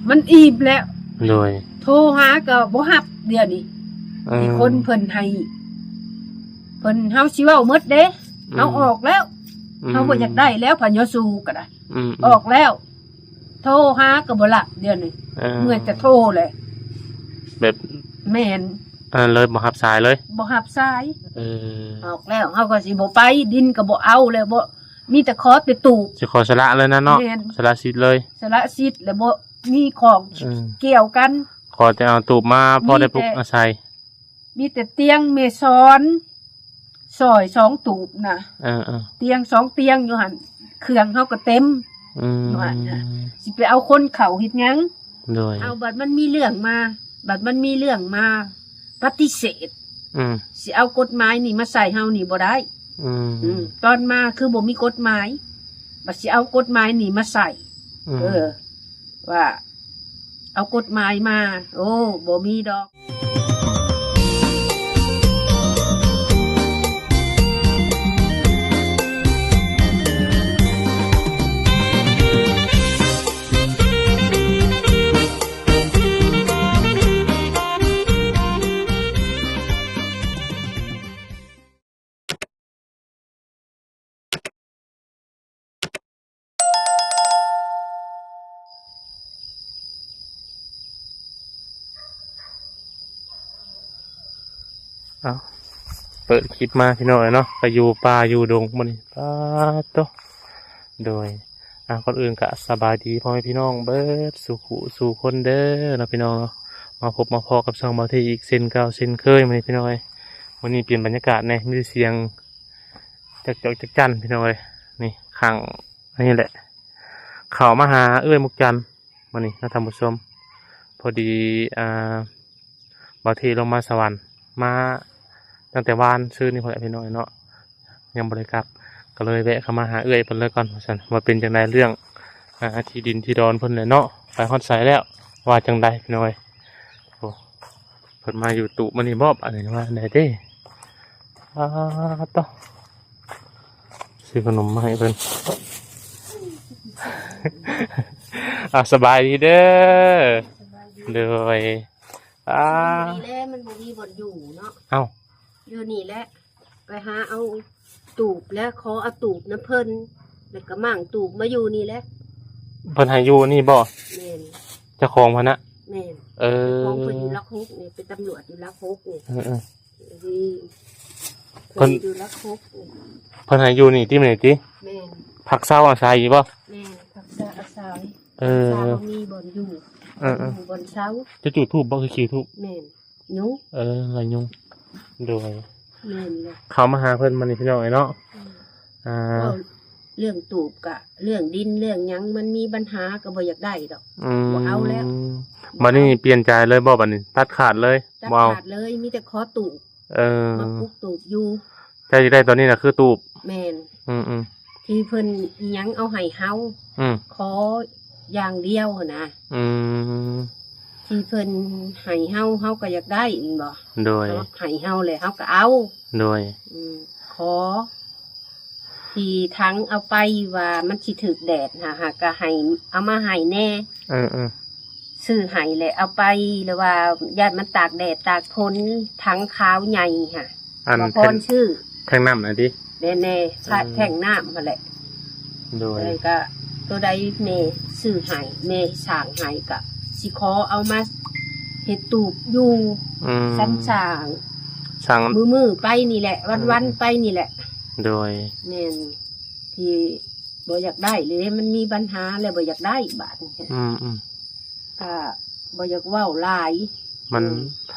มันอิ่มแล้วโดยโทรหาก็บ่รับเดี๋ยวนี้ที่คนเพิ่นให้เพิ่นเฮาสิเว้าหมดเด้เฮาออกแล้วเฮาบ่อยากได้แล้วพันยสูก็ได้ออกแล้วโทรหาก็บ่รับเดี๋ยวนี้เมื่อจะโทรเลยแบบแม่นเลยบ่รับสายเลยบ่รับสายออกแล้วเฮาก็สิบ่ไปดินก็บ่เอาแล้วบ่มีแต่ขอแต่ตูบสิขอสละเลยนะเนาะสละสิทธิ์เลยสละสิทธิ์แล้วบ่มีของเกี่ยวกันขอแต่เอาตูบมาพอได้ปลุกอาศัยมีแต่เตียงเมซอนซอย2ตูบนะเตียง2เตียงอยู่หั่นเครื่องเฮาก็เต็มอยู่หั่นสิไปเอาคนเข้าเฮ็ดหยังเอาบัดมันมีเรื่องมาปฏิเสธสิเอากฎหมายนี่มาใส่เฮานี่บ่ได้ตอนมาคือบ่มีกฎหมายบัดสิเอากฎหมายนี่มาใส่ว่าเอากฎหมายมาโอ้บ่มีดอกเปิดคลิปมาพี่น้อยเนาะไปอยู่ป่าอยู่ดงมันป่าโตโดยคนอื่นก็สบายดีพ่อแม่พี่น้องเบิดสู่คนเด้อนะพี่น้องเนาะมาพบมาพอกับช่องบางทีอีกเส้นเก่าเส้นเคยมันพี่น้อยวันนี้เปลี่ยนบรรยากาศเนี่ยมีเสียงจักจันพี่น้อยนี่ขังนี่แหละเขามาหามุกจันวันนี้นะท่านผู้ชมพอดีบางทีลงมาสวรรค์มาตั้งแต่วานซื้อนี่พอพี่น้อยเนาะยังบริกรรมก็เลยแวะเข้ามาหาเพิ่นเลยก่อนว่าเป็นจังไดเรื่องที่ดินที่ดอนเพิ่นเลยเนาะไปฮอดไสแล้วว่าจังไดพี่น้อยโอ้เพิ่นมาอยู่ตุมันนี่บอบอะไรว่าไหนเด้ต่อซื้อขนมมาให้เพิ่น สบายดีเด้อเลยนี่แหละมันบ่มีบ่อนอยู่เนาะเอ้าอยู่นี่แหละไปหาเอาตูบแล้วขอเอาตูบน้ำเพิ่นแล้วก็มั่งตูบมาอยู่นี่แหละเพิ่นให้อยู่นี่บ่แม่นเจ้าของเพิ่นน่ะแม่นของเพิ่นอยู่ลักฮกนี่เป็นตำรวจอยู่ลักฮกนี่เพิ่นอยู่ลักฮกเพิ่นให้อยู่นี่ที่มันนี่ติแม่นผักเศร้าอาศัยอยู่บ่แม่นผักเศร้าอาศัยมีบ่อนอยู่บ่อนเช้าจะจุดธูปบ่คือขี้ธูปแม่นยุงอะไรยุงโดยแม่นเลยเขามาหาเพิ่นมันนี่พี่น้องเนาะเรื่องตูบกะเรื่องดินเรื่องยังมันมีปัญหาก็บ่อยากได้ดอกบ่เอาแล้วมานี่เปลี่ยนใจเลยบ่บัดนี้ตัดขาดเลยตัดขาดเลยมีแต่ขอตูบมาปลูกตูบอยู่ใจที่ได้ตอนนี้น่ะคือตูบแม่นที่เพิ่นยังเอาให้เฮาขออย่างเดียวนะที่เพิ่นให้เฮาก็อยากได้บ่โดยให้เฮาเลยเฮาก็เอาโดยขอที่ทั้งเอาไปว่ามันสิถึกแดดหาก็ให้เอามาให้แน่ซื้อให้เลยเอาไปหรือว่าญาติมันตากแดดตากฝนทั้งขาวใหญ่ค่ะบ่พรชื่อแท่งน้ำหน่อยดิแน่ๆแท่งน้ำนั่นแหละโดยก็ตัวใดแม่ซื้อให้แม่สร้างให้ก็สิขอเอามาเฮ็ดตูบอยู่สร้างมือไปนี่แหละวันไปนี่แหละโดยแม่นที่บ่อยากได้เลยมันมีปัญหาแล้วบ่อยากได้บาดบ่อยากเว้าหลายมัน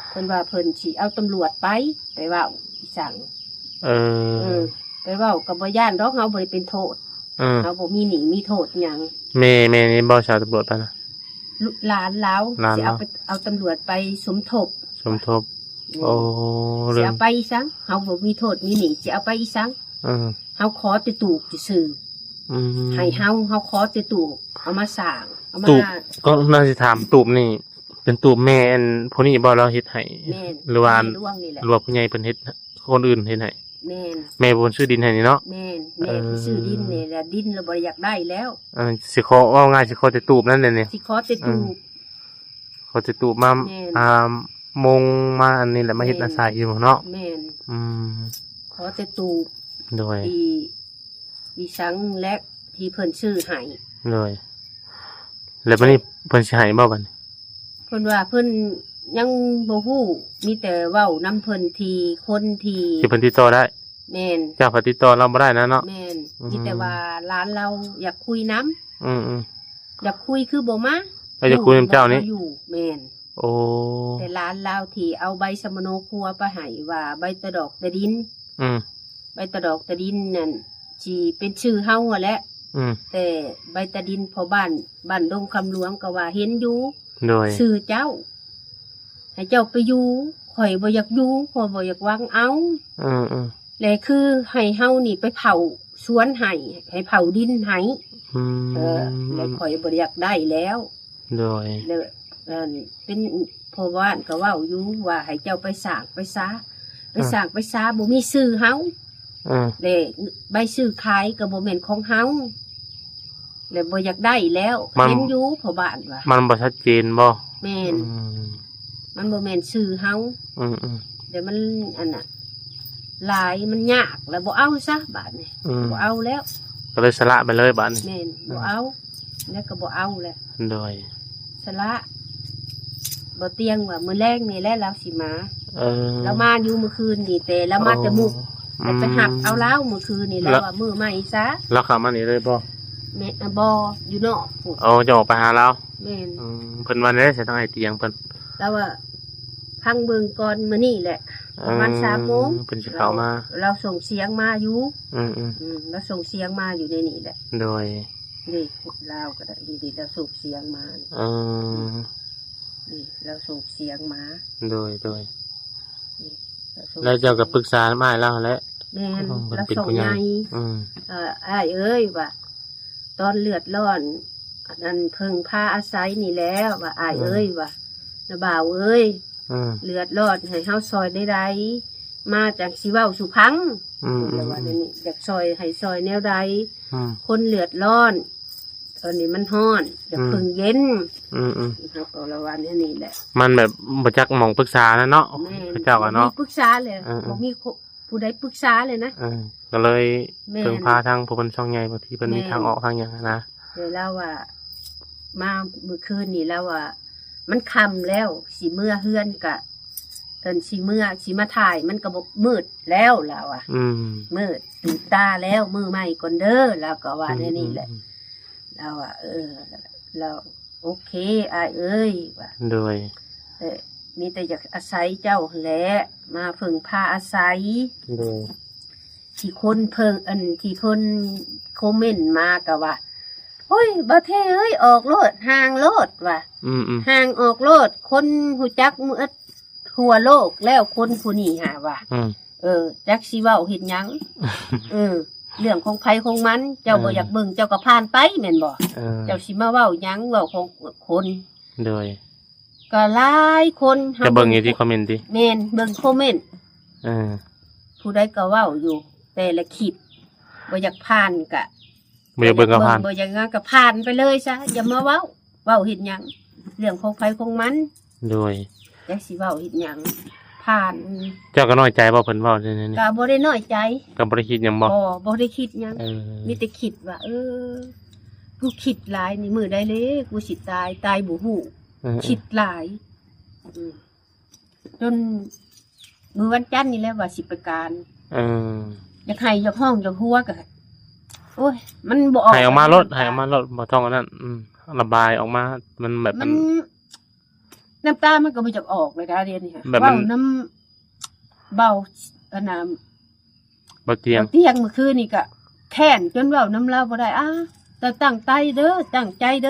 เพิ่นว่าเพิ่นสิเอาตำรวจไปเว้าสั่งไปเว้าก็บ่ย่านดอกเฮาบ่ได้เป็นโทษเฮาบ่มีหนี้มีโทษหยังแม่นี่บ่ชาวตำรวจไปนะหลานแล้วสิเอาตำรวจไปสมทบโอ้สิเอาไปอีสังเฮาบ่มีโทษมีหนี้สิเอาไปอีสังเฮาขอแต่ตูบซื่อให้เฮาขอแต่ตูบเอามาสร้างเอามาตูบก็น่าสิถามตูบนี่เป็นตูบแม่อันผู้นี้บ่เราเฮ็ดให้หรือว่าผู้ใหญ่เพิ่นเฮ็ดคนอื่นเฮ็ดให้แม่บ่ซื้อดินให้นี่เนาะแม่ซื้อดินนี่แหละดินเราบ่อยากได้แล้วสิขอว่าง่ายสิขอแต่ตูบนั่นแหละนี่สิขอแต่ตูบ เขาจะตูมามงมาอันนี้แหละมาเฮ็ดอาศัยอยู่เนาะแม่นขอแต่ตูบโดยอีสังและที่เพิ่นชื่อให้เลยแล้วบัดนี้เพิ่นสิให้บ่บัดนี้เพิ่นว่าเพิ่นยังบ่ฮู้มีแต่เว้านำเพิ่นที่คนที่เพิ่นติดต่อได้แม่นเจ้าติดต่อเราบ่ได้นะเนาะแม่นมีแต่ว่าร้านเราอยากคุยนำอยากคุยคือบ่มาอยากคุยกับเจ้านี่อยู่แม่นโอ้แต่ร้านเราที่เอาใบสมโนครัวไปให้ว่าใบตะดอกตะดินใบตะดอกตะดินนั่นสิเป็นชื่อเฮาหั่นแหละแต่ใบตะดินพอบ้านดงคำหลวงก็ว่าเห็นอยู่ชื่อเจ้าให้เจ้าไปอยู่ข่อยบ่อยากอยู่ข่อยบ่อยากวางเอาแล้วคือให้เฮานี่ไปเผาสวนให้เผาดินให้แล้วข่อยบ่อยากได้แล้วแล้วเป็นพ่อบ้านก็เว้าอยู่ว่าให้เจ้าไปสร้างไปซาบ่มีชื่อเฮาแล้วใบชื่อขายก็บ่แม่นของเฮาแล้วบ่อยากได้แล้วเห็นอยู่พ่อบ้านว่ามันบ่ชัดเจนบ่แม่นมันบ่แม่นชื่อเฮาเดี๋ยวมันอันน่ะหลายมันยากแล้วบ่เอาซะบาดนี้บ่เอาแล้วก็เลยสละไปเลยบาดนี้แม่นบ่เอาแล้วก็บ่เอาแล้วโดยสละบ่เตียงว่ามื้อแรกนี่แหละเราสิมาแล้วมาอยู่มื้อคืนนี่แต่แล้วมาแต่มุกแล้วไปหับเอาแล้วมื้อคืนนี่แล้วว่ามื้อใหม่ซะแล้วเข้ามานี่เลยบ่แม่บ่อยู่นอกจะออกไปหาเราแม่นเพิ่นวันนี้สิต้องให้เตียงเพิ่นแล้วว่าพังเบิ่งก่อนมื้อนี้แหละประมาณ 3:00 นเพิ่นสิเข้ามาเราส่งเสียงมาอยู่แล้วส่งเสียงมาอยู่ในนี่แหละโดยนี่ลาวก็ได้ดีๆเราส่งเสียงมานี่เราส่งเสียงมาโดยแล้วเจ้าก็ปรึกษามาแล้วแหละแม่นเราส่งใหญ่อ้ายเอ้ยว่าตอนเลือดร้อนนั่นเพิ่งพาอาศัยนี่แล้วว่าอ้ายเอ้ยว่านะบ่าวเอ้ยเลือดร้อนให้เฮาซอยได้มาจากสิเว้าสุพังแต่ว่านี่อยากซอยให้ซอยแนวใดคนเลือดร้อนตอนนี้มันร้อนอยากเพิ่งเย็นเฮาก็ละวันนี้แหละมันแบบบ่จักหม่องปรึกษานะเนาะพระเจ้าก็เนาะมีปรึกษาเลยบ่มีผู้ใดปรึกษาเลยนะก็เลยเพิ่งพาทางผู้เพิ่นช่องใหญ่บางทีเพิ่นมีทางออกทางหยังนะแล้วว่ามามื้อคืนนี่แล้วว่ามันค่ำแล้วสิเมื่อเฮือนก็เพิ่นสิมาถ่ายมันก็บ่มืดแล้วแล้วอ่ะมืดตื่นตาแล้วมื้อใหม่ก่อนเด้อแล้วก็ว่าแนี่แหละแล้วว่าแล้วโอเคอ้ายเอ้ยว่าโดยมีแต่อยากอาศัยเจ้าแหละมาเพิ่งพาอาศัยที่คนเพิ่งที่คนคอมเมนต์มาก็ว่าโอ้ยบ่เท่เอ้ยออกโลดห่างโลดว่ะห่างออกโลดคนฮู้จักมื้อทั่วโลกแล้วคนผู้นี้หาว่าจักสิเว้าเฮ็ดหยังเรื่องของไผของมันเจ้าบ่อยากเบิ่งเจ้าก็ผ่านไปแม่นบ่เจ้าสิมาเว้าหยังเว้าของคนโดยก็หลายคนจะเบิ่งอยู่ที่คอมเมนต์ติแม่นเบิ่งคอมเมนต์ผู้ใดก็เว้าอยู่แต่ละคลิปบ่อยากผ่านก็บ่อยากเบิ่งก็ผ่านบ่อยากงั้นก็ผ่านไปเลยซะอย่ามาเว้าเฮ็ดหยังเรื่องของไผของมันโดยจักสิเว้าเฮ็ดหยังผ่านเจ้าก็น้อยใจบ่เพิ่นเว้านี่ก็บ่ได้น้อยใจก็บ่ได้คิดหยังบ่บ่ได้คิดหยังมีแต่คิดว่ากูคิดหลายนี่มื้อใดเลยกูสิตายบ่ฮู้คิดหลายจนมื้อวันจันทร์นี่แหละว่าสิไปการอยากให้อยากห้องอยากหัวก็โอ้ยมันบ่ออกให้ออกมารถบ่ต้องอันนั้นระบายออกมามันแบบมันน้ำตามันก็บ่จักออกเลยนะเรียนนี่ค่ะเว้าน้ำเบาอันน่ะบ่เตียงเมื่อคืนนี่ก็แค้นจนเว้าน้ำเราบ่ได้แต่ตั้งใจเด้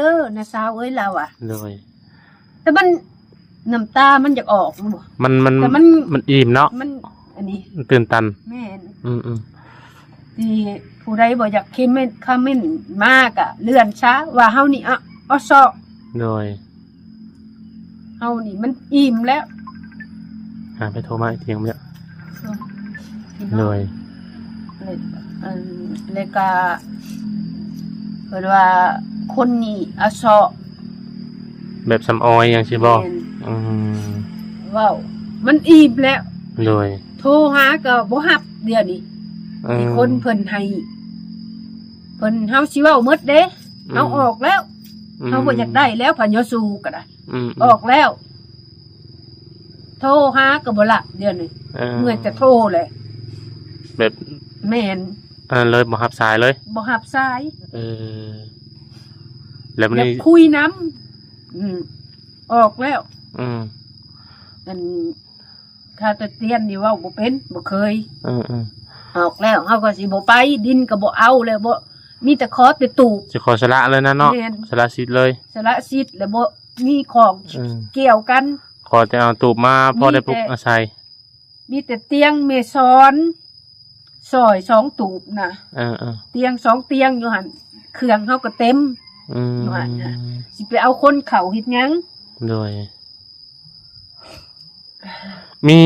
อนะสาวเอ้ยเราเลยแต่มันน้ำตามันอยากออกบ่มันอิ่มเนาะมันอันนี้ตื่นตันแม่นที่ผู้ใดบ่อยากคอมเมนต์มากอ่ะเลื่อนซะว่าเฮานี่ซอโดยเฮานี่มันอิ่มแล้วไปโทรมาเที่ยงเนี่ยโดยเลยก็เพิ่นว่าคนนี่ซอ แบบสำออยอย่างสิบ่ แม่น อืม เว้ามันอิ่มแล้ว โดย โทรหาก็บ่รับเดี๋ยวนี้มีคนเพิ่นให้เพิ่นเฮาสิเว้าหมดเด้เฮาออกแล้วเฮาบ่อยากได้แล้วพันยอสูก็ได้ออกแล้ว โทรหาก็บ่รับเดี๋ยวนี้เมื่อจะโทรเลย แบบ แม่น เลยบ่รับสายเลย บ่รับสาย แล้วมัน อยาก นี่ คุยนำออกแล้ว อืม อันค่าตะเตียนนี่เว้าบ่เป็นบ่เคย อืม ออกแล้วเฮาก็สิบ่ไปดินก็บ่เอาแล้วบ่มีแต่ขอแต่ตูบ จะขอสละเลยนะเนาะ แม่น สละสิทธิ์เลย สละสิทธิ์แล้วบ่มีของ เกี่ยวกัน ขอแต่เอาตูบมาพอได้ปลุกอาศัย มีแต่เตียงเมซอนซอย2ตูบนะเตียง2เตียงอยู่หั่นเครื่องเฮาก็เต็มว่าน่ะสิไปเอาคนเข้าเฮ็ดหยัง โดยมี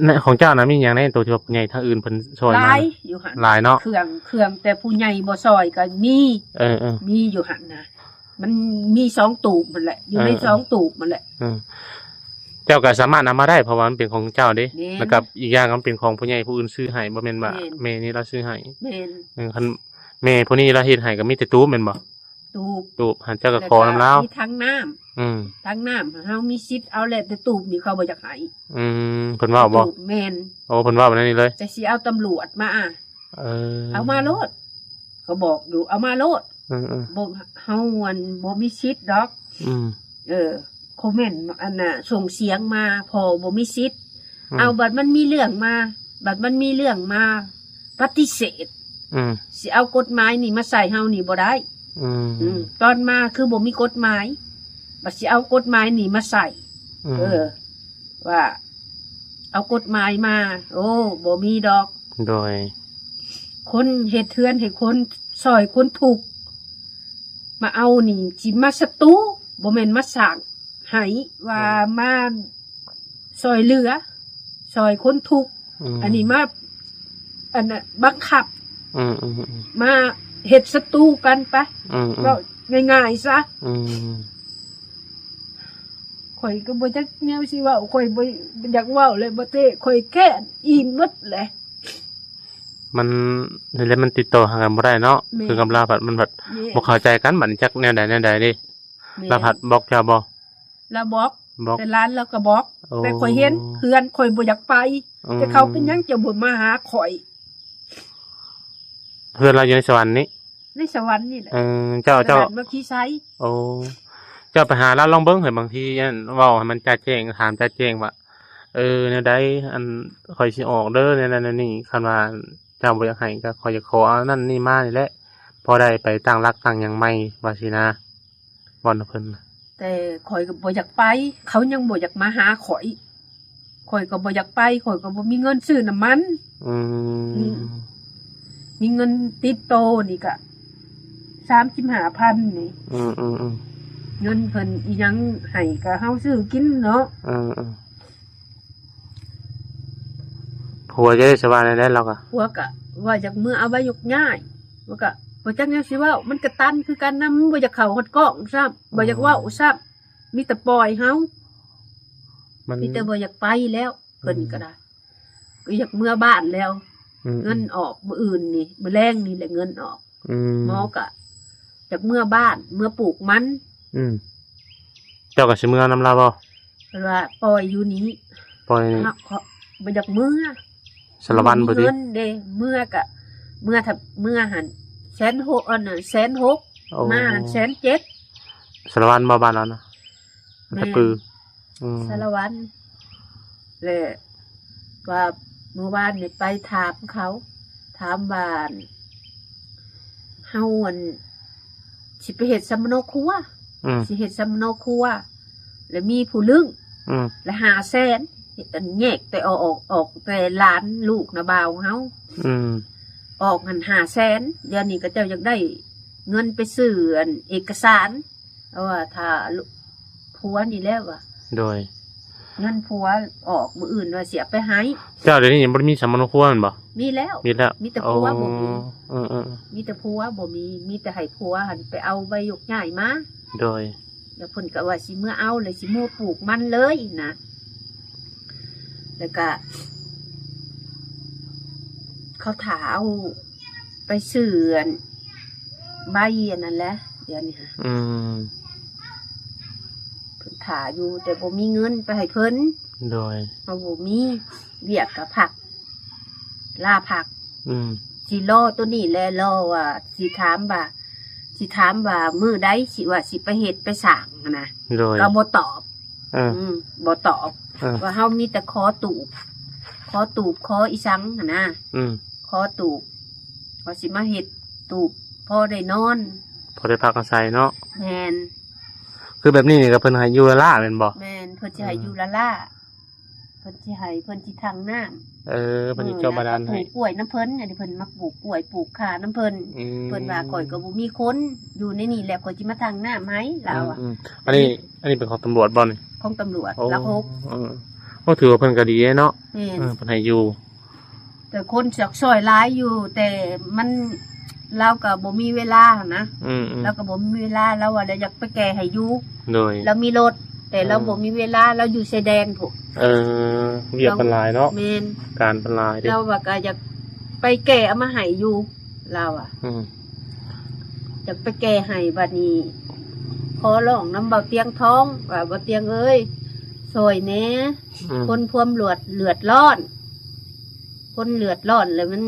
ในของเจ้านะมีอย่างในตัวที่ว่าผู้ใหญ่ทางอื่นเพิ่นช่วย ห มา ลายอยู่หั่น หลายเนาะ เครื่องแต่ผู้ใหญ่บ่ซอยก็มี มีอยู่หั่นน่ะมันมี2ตูบมันแหละอยู่ใน2ตูบมันแหละ เจ้าก็สามารถนำมาได้เพราะว่ามันเป็นของเจ้าเด้ แม่น แล้วกับอีกอย่างมันเป็นของผู้ใหญ่ผู้อื่นซื้อให้บ่แม่นว่า แม่น แม่นี่เราซื้อให้ แม่น คันแม่ผู้นี้เราเฮ็ดให้ก็มีแต่ตู้แม่นบ่ ตูบ ตู้หันเจ้าก็ขอนำแล้ว มีทั้งน้ำทั้งน้ำเฮามีสิทธิ์เอาแหละแต่ตูบนี่เขาบ่อยากให้ เพิ่นว่าบ่ ตูบแม่น โอ้เพิ่นว่าแบบนั้นนี่เลย แต่สิเอาตำรวจมาเอามาโลดก็บอกอยู่เอามาโลด บ่เฮาอันบ่มีสิทธิ์ดอกคอมเมนต์อันน่ะส่งเสียงมาพอบ่มีสิทธิ์เอาบัดมันมีเรื่องมาปฏิเสธสิเอากฎหมายนี่มาใส่เฮานี่บ่ได้ตอนมาคือบ่มีกฎหมายบัดสิเอากฎหมายนี่มาใส่ว่า เอากฎหมายมา โอ้บ่มีดอก โดย คนเฮ็ดเทือนให้คนซอยคนถูกข์มาเอานี่สิมาสตูบ่แม่นมาสร้างให้ว่ามาซอยเหลือซอยคนทุกข์อันนี้มาอันน่ะบังคับมาเฮ็ดศัตรูกันปะก็ง่ายๆซะข่อยก็บ่จักแนวสิเว้าข่อยบ่อยากเว้าเลยบ่เต้ข่อยแค่อิ่มหมดแหละ มันนี่แหละมันติดต่อหากันบ่ได้เนาะคือกำลาผัดมันผัดบ่เข้าใจกันบัดจักแนวใดดิลาผัดบอกเจ้าบ่ แล้วบอกแต่ร้านแล้วก็บอกแต่ข่อยเห็นเฮือนข่อยบ่อยากไปแต่เขาเป็นหยังจะบ่มาหาข่อย เพื่อนเราอยู่ในสวรรค์นี้ ในสวรรค์นี่แหละ เจ้าเมื่อกี้ไซ โอ้เจ้าไปหาแล้วลองเบิ่งให้บางทีอันเว้าให้มันชัดแจ้งถามชัดแจ้งว่าแนวใดอันข่อยสิออกเด้อแนวนี้คันว่าเจ้าบ่อยากให้ก็ข่อยจะขอเอานั่นนี่มานี่แหละพอได้ไปตั้งรักตั้งหยังใหม่ว่าสินะบ่นเพิ่นแต่ข่อยก็บ่อยากไปเขายังบ่อยากมาหาข่อยก็บ่อยากไปข่อยก็บ่มีเงินซื้อน้ำมันมีเงินติดโตนี่ก็35,000นี่เงินเพิ่นอีหยังให้ก็เฮาซื้อกินเนาะผัวจะได้สบายได้แล้วก็ผัวก็ว่าจากมื้อเอาไว้ยกย้ายว่าก็บ่จักแนวสิเว้ามันก็ตันคือกันนำบ่อยากเข้าฮอดกล้องซ้ำบ่อยากเว้าซ้ำมีแต่ปล่อยเฮามีแต่บ่อยากไปแล้วเพิ่นก็ได้ก็อยากเมื่อบ้านแล้วเงินออกมื้ออื่นนี่มื้อแรงนี่แหละเงินออกหมอก็อยากเมื่อบ้านเมื่อปลูกมันเจ้าก็สิเมื่อนำลาบ่เพิ่นว่าปล่อยอยู่นี้ปล่อยบ่อยากเมื่อสารวัตรบ่ติเงินเด้เมื่อก็เมื่อถ้าเมื่อหั่น160,000อันน่ะ160,000มาหั่น107,000สารวัตรบ่บ้านเรานะตะปือสารวัตรเลยว่าเมื่อวานนี่ไปถามเขาถามบ้านเฮาอันสิไปเฮ็ดสำโนครัวสิเฮ็ดสำโนครัวแล้วมีผู้ลึงแล้ว500,000อันแยกแต่ออกแต่หลานลูกนะบ่าวเฮาออกหัน500,000เดี๋ยวนี้ก็เจ้าอยากได้เงินไปซื้ออันเอกสารเอาว่าถ้าผัวนี่แล้วว่าโดยเงินผัวออกมื้ออื่นว่าเสียไปให้เจ้าเดี๋ยวนี้ยังบ่มีสมณครัวแม่นบ่มีแล้วมีแต่ผัวบ่มีมีแต่ผัวบ่มีแต่ให้ผัวหันไปเอาใบยกย้ายมาโดย แล้วเพิ่นก็ว่าสิเมื่อเอาเลยสิเมื่อปลูกมันเลยนะแล้วก็เขาถาเอาไปเสื่อนใบอันนั้นแหละเดี๋ยวนี้ค่ะเพิ่นถาอยู่แต่บ่มีเงินไปให้เพิ่นโดยเพราะบ่มีเวียกกับผักลาผักสิรอตัวนี้แลรอว่าสิถามว่ามื้อใดสิว่าสิไปเฮ็ดไปสร้างนะก็บ่ตอบบ่ตอบว่าเฮามีแต่ขอตูบขออีสังหั่นนะขอตูบว่าสิมาเฮ็ดตูบพอได้นอนพอได้พักอาศัยเนาะแม่นคือแบบนี้นี่ก็เพิ่นให้อยู่ละล่าแม่นบ่แม่นเพิ่นสิให้อยู่ละล่าเพิ่นสิให้เพิ่นสิทางน้ำเพิ่นสิเจาะบาดาลให้ปลูกกล้วยน้ำเพิ่นอันนี้เพิ่นมาปลูกกล้วยปลูกข่าน้ำเพิ่นเพิ่นว่าข่อยก็บ่มีคนอยู่ในนี่แหละข่อยสิมาทางน้ำให้เราอ่ะอันนี้เป็นของตำรวจบ่นี่ของตำรวจละหกก็ถือว่าเพิ่นก็ดีเนาะเพิ่นให้อยู่แต่คนสักซอยหลายอยู่แต่มันเราก็บ่มีเวลานะเราก็บ่มีเวลาเราว่าเราอยากไปแก่ให้อยู่โดยเรามีรถแต่เราบ่มีเวลาเราอยู่ชายแดนพุ่นเวียกเป็นหลายเนาะแม่นการเป็นหลายเราว่าก็อยากไปแก่เอามาให้อยู่เราอ่ะอยากไปแก่ให้บัดนี้ขอร้องน้ำเบาเตียงท้องว่าเบาเตียงเอ้ยซอยแหน่คนพวมเลือดร้อนคนเลือดร้อนเลยมัน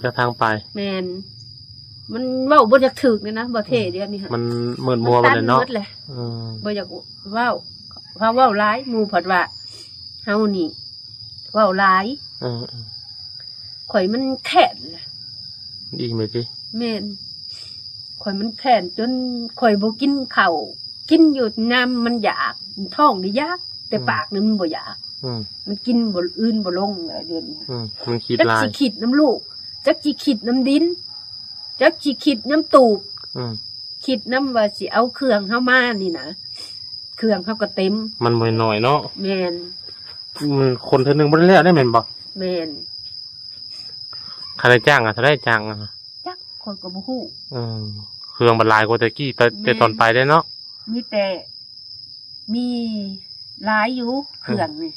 จะทางไปแมนมันเว้าบ่อยากถึกเนี่ยนะบ่เท่เดียวนี่ค่ะมันเหมือนมัวไปเลยเนาะบ่อยากเว้าเพราะเว้าร้ายหมู่ผัดว่าเฮานี่เว้าร้ายข่อยมันแค้นดีไหมจิแม่นข่อยมันแค้นจนข่อยบ่กินข้าวกินอยู่น้ำมันอยากท้องนี่อยากแต่ปากนี่มันบ่อยากมันกินบ่อื่นบ่ลงเดี๋ยวนี้มันคิดลายจักสิคิดน้ำลูกจักสิคิดน้ำดินจักสิคิดน้ำตูบคิดน้ำว่าสิเอาเครื่องเข้ามานี่นะเครื่องเขาก็เต็มมันบ่น้อยเนาะแม่นคนเท่านึงบ่ได้แล้วได้แม่นบ่แม่นค่าได้จ้างถ้าได้จ้างจักคนก็บ่ฮู้เครื่องมันหลายกว่าตะกี้แต่ตอนไปได้เนาะมีแต่มีหลายอยู่เครื่องนี่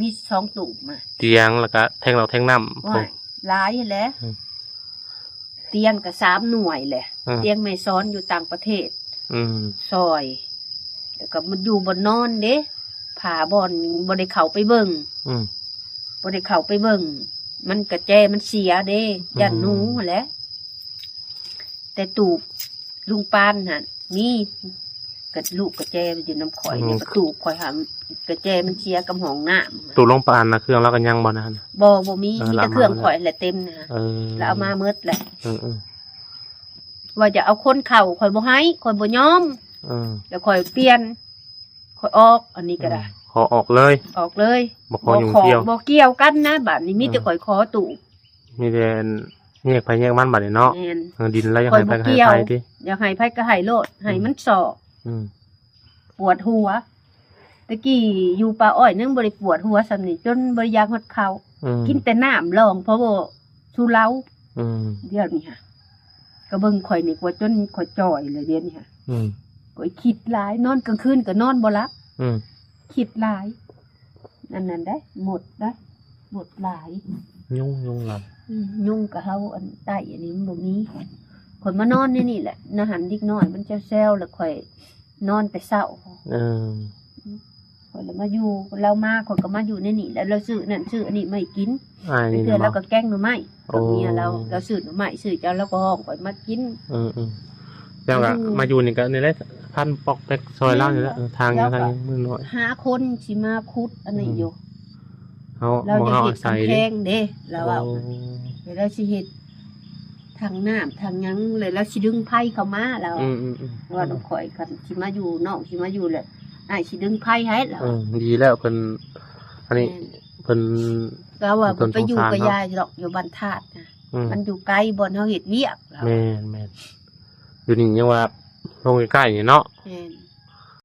มี2ตูบมาเตียงแล้วก็แทงเราแทงน้ำหลายแหละเตียงก็3หน่วยแหละเตียงแม่ซ้อนอยู่ต่างประเทศซอยแล้วก็มันอยู่บนนอนเด้ผาบอนบ่ได้เข้าไปเบิ่งบ่ได้เข้าไปเบิ่งมันกระแจมันเสียเด้ย่านหนูแหละแต่ตูบลุงปานหั่นมีกระลูกกระแจมันอยู่น้ำข่อยเนี่ยตูบข่อยหากระแจมันเสียกับห้องน้ำตูบลุงปานนะเครื่องแล้วก็ยังบ่นะบ่มีแต่เครื่องข่อยแหละเต็มนะแล้วเอามาเมิดแหละว่าจะเอาคนเข่าข่อยบ่ให้ข่อยบ่ยอมแล้วข่อยเปลี่ยนข่อยออกอันนี้ก็ได้ขอออกเลยบ่ขอยุ่งเกี่ยวบ่เกี่ยวกันนะบัดนี้มีแต่ข่อยขอตูบมีแต่แยกไปแยกมันบัดนี้เนาะดินแล้วยังให้ไปให้ไปดิอยากให้ไปก็ให้โลดให้มันสอกปวดหัวตะกี้อยู่ป่าอ้อยนึงบ่ได้ปวดหัวซั่นนี่จนบ่อยากฮอดข้าวกินแต่น้ำรองเพราะว่าสุเหล้าเดี๋ยวนี้ค่ะก็เบิ่งข่อยนี่กว่าจนข่อยจ่อยเลยเดี๋ยวนี้ค่ะข่อยคิดหลายนอนกลางคืนก็นอนบ่หลับคิดหลายนั่นได้หมดหลายยุ่งหลับยุ่งกับเฮาอันใต้อันนี้มันบ่มีข่อยมานอนนี่แหละนะหันเด็กน้อยมันจะแซวแล้วข่อยนอนแต่เช้าข่อยแล้วมาอยู่เรามาข่อยก็มาอยู่ในนี่แล้วเราซื้อนั่นซื้ออันนี้ไม่กินเพื่อนเราก็แกล้งหน่อไม้กับเมียเราซื้อหน่อไม้ซื้อเจ้าแล้วก็ห้องข่อยมากินแล้วก็มาอยู่นี่ก็นี่แหละพันปอกแตกซอยเล่านี่แหละทางมือน้อยหาคนสิมาคุดอันนี้อยู่เราจะเฮ็ดแพงเด้เราเอาแล้วสิเฮ็ดทางน้ำทางยังเลยแล้วสิดึงไผ่เข้ามาแล้วว่าต้องข่อยกันสิมาอยู่นอกสิมาอยู่เลยไอ้สิดึงไผ่ให้แล้วดีแล้วเพิ่นอันนี้เพิ่นก็ว่าเพิ่นไปอยู่กับยายหรอกอยู่บ้านธาตุนะมันอยู่ไกลบ่อนเฮาเฮ็ดเวียกแม่นอยู่นี่ยังว่าลงใกล้ๆนี่เนาะ